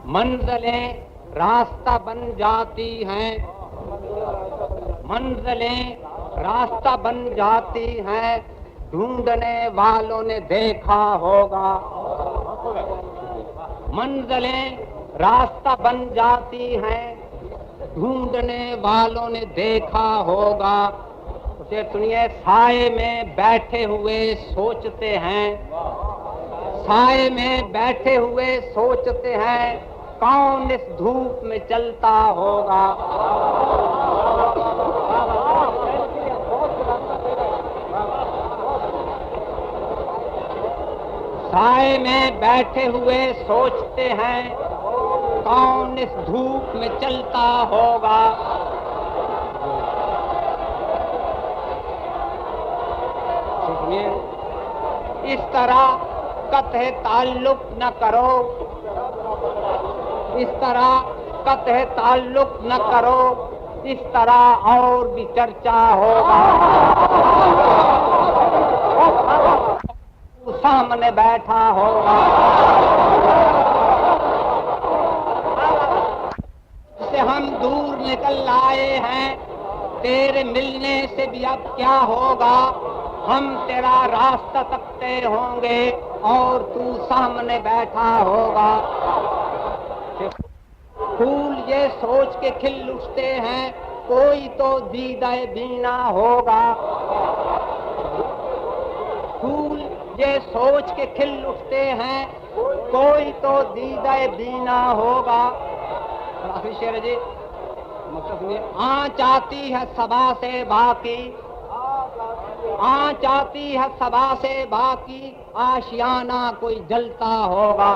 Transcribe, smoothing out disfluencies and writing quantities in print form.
मंजिलें रास्ता बन जाती हैं, मंजिलें रास्ता बन जाती हैं, ढूंढने वालों ने देखा होगा। मंजिलें रास्ता बन जाती हैं, ढूंढने वालों ने देखा होगा। उसे सुनिए, साए में बैठे हुए सोचते हैं, साए में बैठे हुए सोचते हैं, कौन इस धूप में चलता होगा। साए में बैठे हुए सोचते हैं, कौन इस धूप में चलता होगा। इस तरह कतः ताल्लुक न करो, इस तरह कतः ताल्लुक न करो, इस तरह और भी चर्चा होगा। तू सामने बैठा होगा, से हम दूर निकल आए हैं, तेरे मिलने से भी अब क्या होगा। हम तेरा रास्ता तकते होंगे और तू सामने बैठा होगा। फूल ये सोच के खिल उठते हैं, कोई तो दीदाए बीना होगा। फूल ये सोच के खिल उठते हैं, कोई तो दीदाए बीना होगा। आखिरी शेर जी, आँच आती है सबा से बाकी, आँच आती है सबा से बाकी, आशियाना कोई जलता होगा।